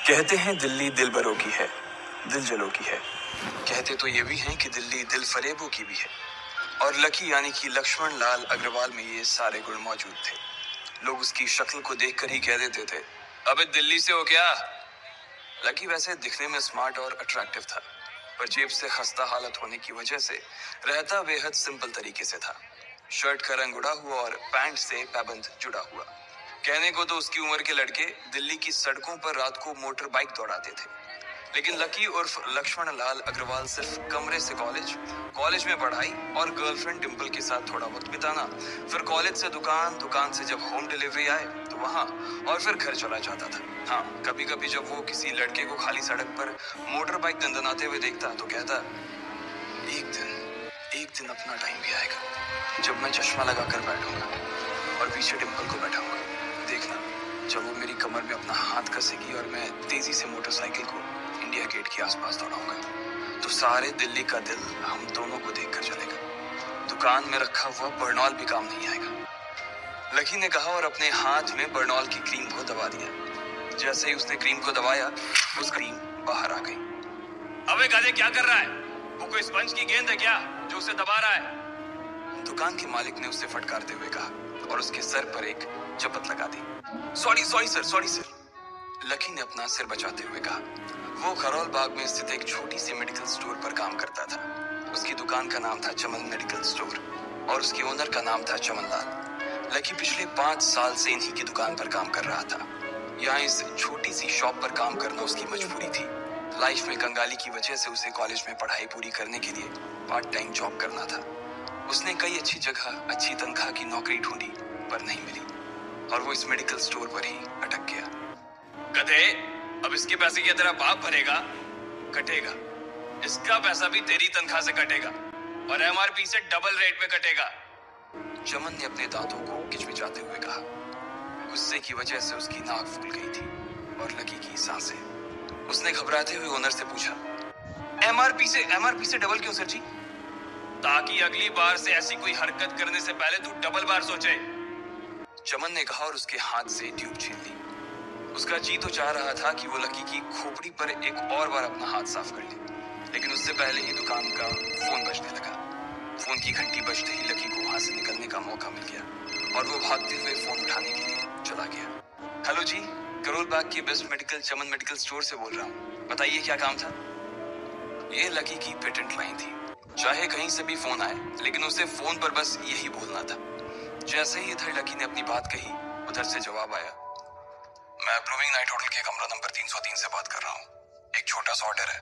कहते हैं दिल्ली दिल बरों की है, दिल जलों की है। कहते तो ये भी हैं कि दिल्ली दिल फरेबों की भी है। और लकी यानी कि लक्ष्मण लाल अग्रवाल में ये सारे गुण मौजूद थे। लोग उसकी शक्ल को देखकर ही कह देते थे, अबे दिल्ली से हो क्या। लकी वैसे दिखने में स्मार्ट और अट्रैक्टिव था, पर जेब से खस्ता हालत होने की वजह से रहता बेहद सिंपल तरीके से था। शर्ट का रंग उड़ा हुआ और पैंट से पैबंद जुड़ा हुआ। कहने को तो उसकी उम्र के लड़के दिल्ली की सड़कों पर रात को मोटर बाइक दौड़ाते थे, लेकिन लकी उर्फ लक्ष्मण लाल अग्रवाल सिर्फ कमरे से कॉलेज, कॉलेज में पढ़ाई और गर्लफ्रेंड डिम्पल के साथ थोड़ा वक्त बिताना, फिर कॉलेज से दुकान, दुकान से जब होम डिलीवरी आए तो वहां, और फिर घर चला जाता था। हाँ, कभी कभी जब वो किसी लड़के को खाली सड़क पर मोटर बाइक दंदनाते हुए देखता तो कहता, एक दिन अपना टाइम भी आएगा जब मैं चश्मा लगाकर बैठूंगा और पीछे डिम्पल को बैठाऊंगा। देखना, जब वो मेरी कमर में अपना हाथ कसेगी और मैं तेजी से मोटरसाइकिल को इंडिया गेट के आसपास दौड़ाऊंगा, तो सारे दिल्ली का दिल हम दोनों को देखकर चलेगा। दुकान में रखा हुआ बर्नॉल भी काम नहीं आएगा। लकी ने कहा और अपने हाथ में बर्नॉल की क्रीम को दबा दिया। जैसे ही उसने क्रीम को दबाया, उस क्रीम बाहर आ गई। अबे गाधे, क्या कर रहा है? वो कोई स्पंज की गेंद है क्या जो उसे दबा रहा है? दुकान के मालिक ने उसे फटकारते हुए कहा और उसके सर पर एक चपत लगा दी। Sorry sir. लकी ने अपना सिर बचाते हुए कहा। वो खरौल बाग में स्थित एक छोटी सी मेडिकल स्टोर पर काम करता था। उसकी दुकान का नाम था चमन मेडिकल स्टोर और उसके ओनर का नाम था चमन लाल। लकी पिछले 5 साल से इन्हीं की दुकान पर काम कर रहा था। यहाँ इस छोटी सी शॉप पर काम करना उसकी मजबूरी थी। लाइफ में कंगाली की वजह से उसे कॉलेज में पढ़ाई पूरी करने के लिए पार्ट टाइम जॉब करना था। उसने कई अच्छी जगह अच्छी तनख्वाह की नौकरी ढूंढी, पर नहीं मिली और वो इस मेडिकल स्टोर पर ही अटक गया। गधे, अब इसके पैसे क्या तेरा बाप भरेगा? कटेगा। इसका पैसा भी तेरी तनख्वाह से कटेगा और एमआरपी से डबल रेट पे कटेगा। चमन ने अपने दांतों को किचमिचाते हुए कहा। गुस्से की वजह से उसकी नाक फूल गई थी और लकी की सांसें। उसने घबराते हुए ओनर से पूछा, एमआरपी से डबल क्यों सर जी? ताकि अगली बार से ऐसी कोई हरकत करने से पहले तू डबल बार सोचे। चमन ने कहा और उसके हाथ से ट्यूब छीन ली। उसका जी तो चाह रहा था कि वो लकी की खोपड़ी पर एक और बार अपना हाथ साफ कर ले, लेकिन उससे पहले ही दुकान का फोन बजने लगा। फोन की घंटी बजते ही लकी को वहां से निकलने का मौका मिल गया और वो भागते हुए फोन उठाने के लिए चला गया। हेलो जी, करोल बाग की बेस्ट मेडिकल चमन मेडिकल स्टोर से बोल रहा हूँ, बताइए क्या काम था? ये लकी की पेटेंट लाइन थी। चाहे कहीं से भी फोन आए, लेकिन उसे फोन पर बस यही बोलना था। जैसे ही इधर लकी ने अपनी बात कही, उधर से जवाब आया, मैं अप्रूविंग नाइट होटल के कमरा नंबर 303 से बात कर रहा हूँ। एक छोटा सा ऑर्डर है,